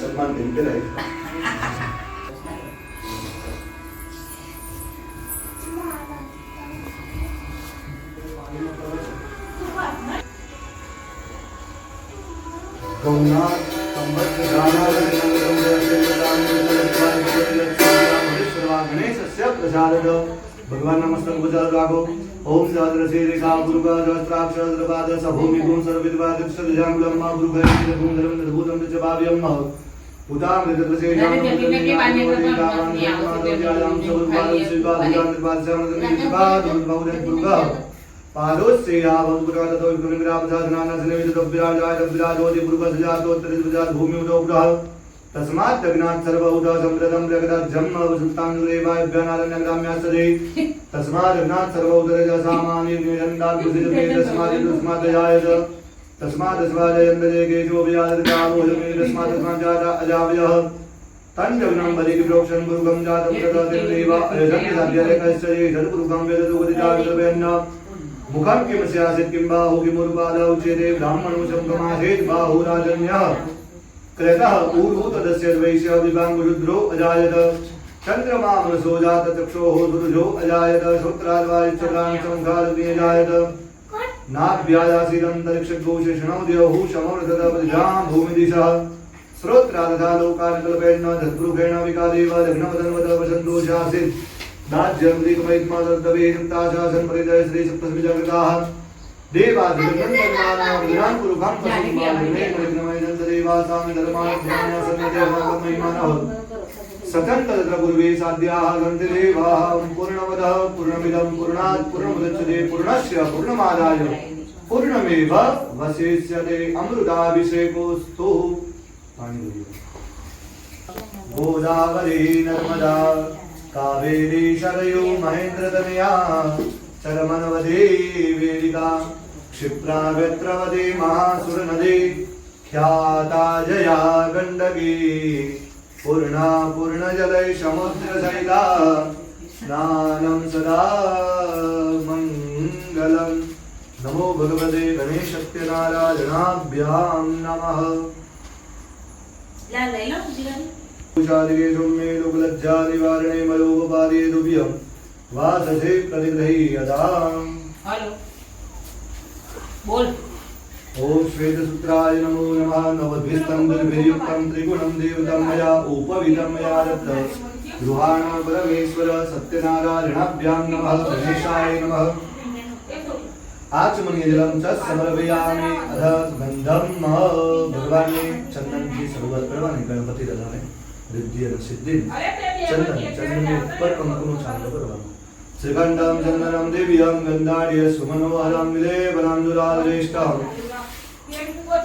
सम्मान देते रहे। भगवान नमस्तक गुजार रागो ओम जाद्रसे रेखा गुरुगा जस्त्राक्षरपाद सभूमि गुण सर्वविद्वाद सदजांगुलम मा गुरुगण गुणधर्म निर्भूतम जवाव्यम उदाम विदत्रसे जाम गुरुगा पादोस्य यावुरुगा तो गुरुग्राम साधना नसने विदविराजाय विराजोदि गुरुगा सजातोत्तर विजात भूमि उदोग्रह तस्मात् तग्नात् सर्वभूता संप्रदं जगदात् जन्म वसुतानुरेवाय ज्ञानारण्यग्राम्यास्तदे तस्मात् तग्नात् सर्वभूतरजसामानि निरन्दात् बुद्धिर्मे तस्मात् जायत तस्मात् स्वाजयन्दजे केशो व्याधृतामोहमे तस्मात् जाता अजावयः तन्जग्नं बलिकि प्रोक्षं गुरुगं जातं तथा देवा अयजन्यसाध्यकश्चये सद्गुरुगं वेददुगतिजातवेन्न मुखं किं स्यासित् किं बाहु किमुरुपादौ चेदे ब्राह्मणो शङ्कमासेत् बाहु राजन्यः क्रतः ऊर्भूतदस्य द्वैष्य विभाङ्गुरुद्रो अजायत चन्द्रमा मनसो जात चक्षोः दुरुजो अजायत श्रोत्राद्वारिच्छत्रां संघारति अजायत नाभ्यायासीदन्तरिक्षघोषेषणो द्यौः शमवृतदपदिजां भूमिदिशः श्रोत्रादधा लोकान् कल्पेन धद्रुभेण विकादेव लग्नवदन्वद वसन्तोषासीत् दाज्यम्लिकमैत्मादर्दवे युक्ताशासन् परिदय श्री सप्तमी जगताः देवादिगणन्तर्माणां पुरुखं पशुमानमे मलिग्नमयनन्ददेवासामि धर्माध्यानसन्निधेवागमहिमानः सतन्तत्र पूर्वे साध्याः गन्धिदेवाः पूर्णमदः पूर्णमिदं पूर्णात् पूर्णमुदच्यते पूर्णस्य पूर्णमादाय पूर्णमेव वसिष्यते अमृताभिषेकोऽस्तु गोदावरी नर्मदा कावेरी शरयो महेन्द्रतनया चरमनवदे वेदिका क्षिप्रा व्यत्रवदे महासुरनदे ख्याता जया गण्डकी पूर्णा पूर्णजलै समुद्रसहिता स्नानं सदा मङ्गलम् नमो भगवते गणेशत्यनारायणाभ्यां नमः उषादिगे सौम्ये लोकलज्जा निवारणे मयोपपादे दुभ्यं वाससे प्रतिगृह्यताम् हेलो बोल ओम श्वेतसूत्राय नमो नमः नवद्भिस्तं दुर्भिर्युक्तं त्रिगुणं देवतं मया उपवितं मया दत्तं गृहाण परमेश्वर सत्यनारायणाभ्यां नमः गणेशाय नमः आचमनीय जलं च समर्पयामि अथ गंधम भगवान ने चंदन की शरूआत करवानी गणपति दादा ने रिद्धि और सिद्धि चंदन में ऊपर कंकुनु छान करवाना श्रीकंठम चंदनम देव्यं गंधाढ्य सुमनोहरं विलेपनं दुराधरेष्टं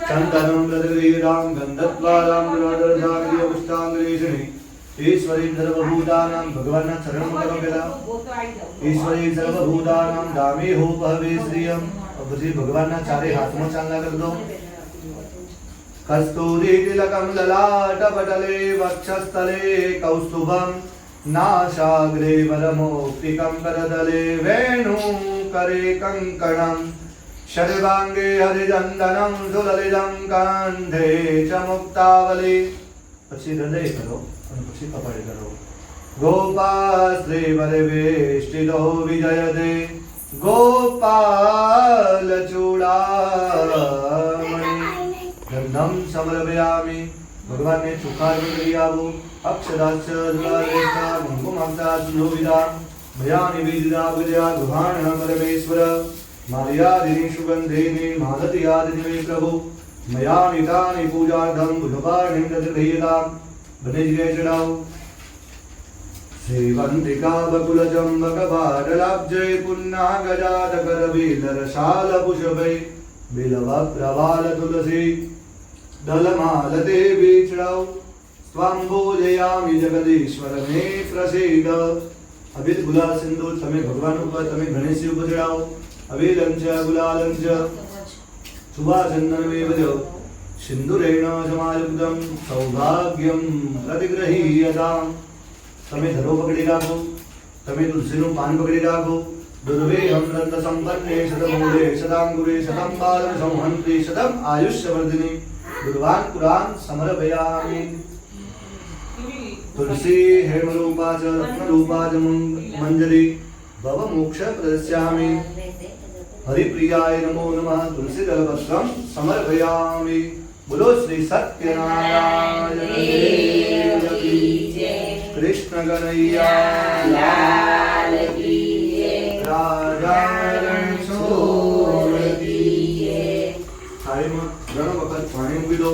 चंदनं प्रदगीरां गंधत्वारां दुराधरसाग्रिय पुष्टांगरेशनि ईश्वरी सर्वभूतानां भगवान चरण करो बेला ईश्वरी सर्वभूतानां दामे हो पहवे श्रियम अब जी भगवान ना चारे हाथ में चांदा कर दो कस्तूरी तिलकम ललाट पटले वक्षस्थले कौस्तुभम नाशाग्रे वरमौक्तिकं करतले वेणु करे कंकणं शर्वांगे हरिचंदनं सुललितं कंठे च मुक्तावली પછી હૃદય કરો અને પછી કપાળ કરો गोपाश्री परिवेष्टितो विजयते गोपाल चूड़ामणि गंधम समर्पयामि भगवान ने चुकार क्रियावो अक्षराश्च दुलारेशा कुंकुमाक्षा सुलोभिता भयानि बीजदा विजया गृहाण परमेश्वर मार्यादिनि सुगंधेनि मादतियादिनि प्रभु मया नितानि पूजार्थं बुधवाणिं तद्गृह्यतां बनेजगे चढ़ाओ श्रीवंतिका बकुल चंबक बाडलाब्जय पुन्ना गजात करवीलरशाल पुष्पै बिलव प्रवाल तुलसी दलमालते बीचड़ाओ स्वाम्बोजयामि जगदीश्वर मे प्रसीद अभित गुलाल सिंदूर तमे भगवान ऊपर तमे गणेश जी ऊपर चढ़ाओ अभिलंच गुलालंच सुभाचंदन वेवजो सिंदूरेण समायुक्तं सौभाग्यं प्रतिगृह्यताम् तमे धरो पकड़ी राखो तमे तुलसीनु पान पकड़ी राखो दुर्वे अमृत संपन्ने शतमूले शतांगुरे शतं बालं संहन्ति शतम् आयुष्यवर्धिनि दुर्वान् पुरान् समर्पयामि तुलसी हेमरूपा च रत्नरूपा च मंजरी भवमोक्ष प्रदस्यामि हरिप्रियाय नमो नमः तुलसी जलपत्रं समर्पयामि बोलो श्री सत्यनारायण देव की जय कृष्ण कन्हैया लाल की जय राजा रणछोड़ की जय थाळीમાં ઘણો વખત પાણી મૂકી દો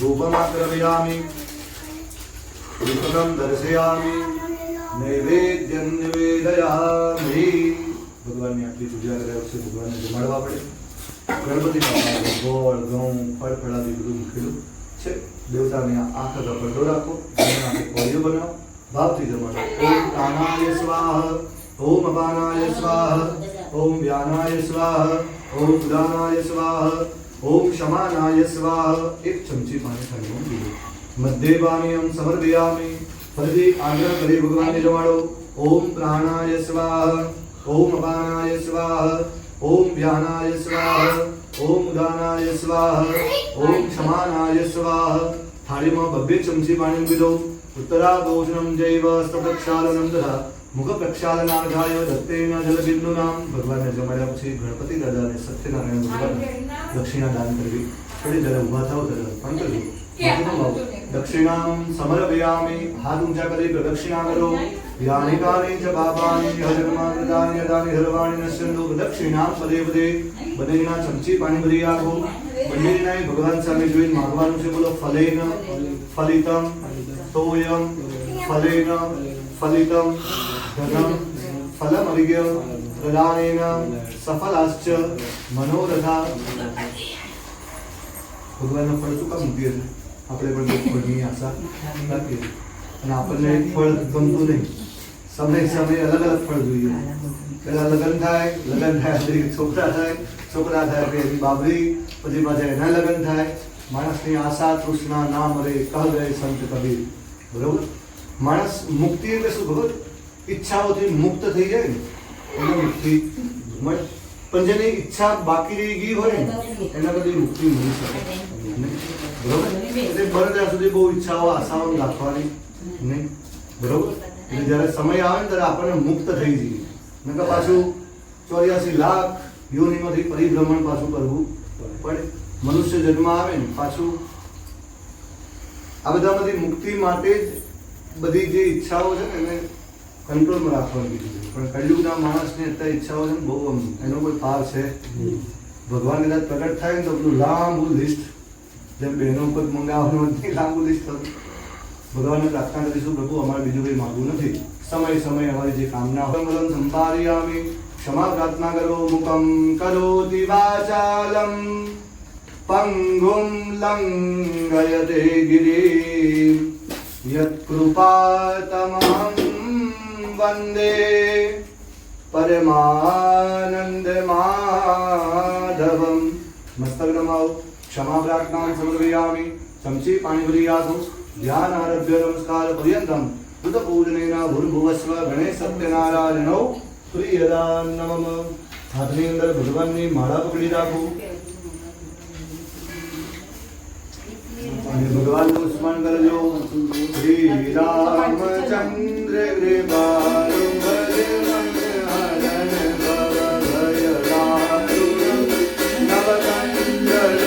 ધૂપમાક્રમયામિ दीपकं दर्शयामि नैवेद्यं निवेदयामि ભગવાનની આટલી પૂજા કર્યા પછી ભગવાનને જમાડવા પડે ગણપતિ બાપાને ગોળ ઘઉં ફળ ફળાદી બધું મૂકેલું છે દેવતાને આંખ પડદો રાખો આંખે કોળીઓ બનાવો ભાવથી જમાડો ઓમ પ્રાણાય સ્વાહ ઓમ અપાનાય સ્વાહ ઓમ વ્યાનાય સ્વાહ ઓમ ઉદાનાય સ્વાહ ઓમ શમાનાય સ્વાહ એક ચમચી પાણી ઠંડુ પીવું मध्य पानीयम समर्पयामि फलति आग्रह करे भगवान ने जमाड़ो ओम प्राणाय स्वाहा ओम अपानाय स्वाहा ओम व्यानाय स्वाहा ओम उदानाय स्वाहा ओम क्षमानाय स्वाहा थाली में बब्बे चमची पानी मूकी दो उत्तरा भोजनम जैव स्तप्रक्षालनम तथा मुख प्रक्षालनार्थाय दत्तेन जलबिंदुनां भगवान ने जमाड्या પછી ગણપતિ દાદાને સત્યનારાયણ ભગવાન દક્ષિણા દાન કરવી થોડી જરા ઊભા થાઓ જરા પણ કરજો दक्षिणां समर्पयामि हाथ ऊंचा करे प्रदक्षिणा करो यानि कानि च पापानि हरमाकृतानि यदानि सर्वाणि नश्यन्तु प्रदक्षिणां पदे पदे बनेना चमची पाणी भरी રાખો બંનેના ભગવાન સામે જોઈને માંગવાનું છે બોલો ફલેન ફલિતમ તોયમ ફલેન ફલિતમ ધનમ ફલમર્ઘ્ય પ્રદાનેન સફલાશ્ચ મનોરથા ભગવાનનો ફળ શું કામ મૂકીએ છીએ આપણે પણ ફળની આશા રાખીએ અને આપણને ફળ ગમતું નહીં સમય સમયે અલગ અલગ ફળ જોઈએ પહેલા લગ્ન થાય પછી છોકરા થાય પછી બાબરી પછી પાછા એના લગ્ન થાય માણસની આશા તૃષ્ણા ના મરે કહે સંત કબીર બરોબર માણસ મુક્તિ એટલે શું ખબર ઈચ્છાઓથી મુક્ત થઈ જાય ને એને મુક્તિ મળે પણ જેની ઈચ્છા બાકી રહી ગઈ હોય ને એના બધી મુક્તિ મળી શકે બરોબર એટલે બને ત્યાં સુધી બહુ ઈચ્છાઓ આશાઓ રાખવાની નહીં બરોબર એટલે જ્યારે સમય આવે ને ત્યારે આપણને મુક્ત થઈ જઈએ નકર પાછું 84 લાખ યોનિમાંથી પરિભ્રમણ પાછું કરવું પડે મનુષ્ય જન્મ આવે ને પાછું આ બધામાંથી મુક્તિ માટે જ બધી જે ઈચ્છાઓ છે ને એને કંટ્રોલમાં રાખવાની કીધું પણ કળિયુગના માણસની અત્યારે ઈચ્છાઓ છે ને બહુ એનો કોઈ પાર છે ભગવાન કદાચ પ્રગટ થાય ને તો બધું લાંબુ લિસ્ટ જેમ બહેનો પર મંગાવવાનું નથી લાંબુ લિસ્ટ થતું ભગવાનને પ્રાર્થના કરીશું પ્રભુ અમારે બીજું કંઈ માગવું નથી સમય સમય અમારી જે કામના હોય સંપાદયામિ ક્ષમા પ્રાર્થના કરો મુખમ કરોતિ વાચાલમ પંગુમ લંઘયતે ગિરિ યત્કૃપાતમહં વંદે પરમાનંદ માધવમ મસ્તક નમાઓ क्षमा प्रार्थना समर्पयामि चमची पाणी भरी आसो ध्यान आरभ्य नमस्कार पर्यंतम बुद्ध पूजनेन भूर्भुवस्व गणेश सत्यनारायणो प्रियदा नमः हाथनी अंदर भगवाननी माळा पकड़ी राखो અને ભગવાનનું સ્મરણ કરજો શ્રી રામચંદ્ર કૃપાલુ ભજન હરણ ભવ ભય દારુણ નવકંડલો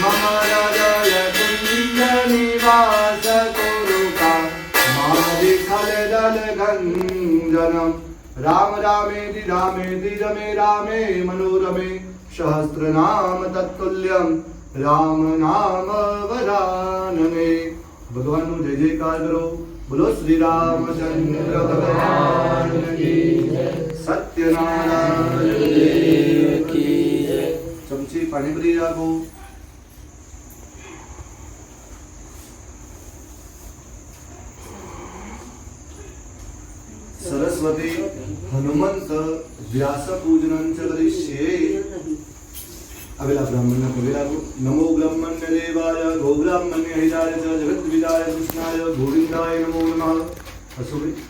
मम हृदय कुञ्जनिवास कुरुका मादिखलदलगञ्जनम् राम रामेति रामेति रमे रामे मनोरमे सहस्रनाम तत्तुल्यं राम नाम वरानने। भगवान नु जय जयकार करो। बोलो श्री रामचंद्र भगवान की जय। सत्यनारायण देव की जय। चमची पानी भरी રાખો। सरस्वती हनुमंत व्यास पूजनं च करिष्ये। अगला ब्राह्मण पगे लागो। नमो ब्रह्मण्य देवाय गो ब्राह्मण्य हिताय च जगद्विदाय कृष्णाय गोविंदाय नमो नमः। असुरी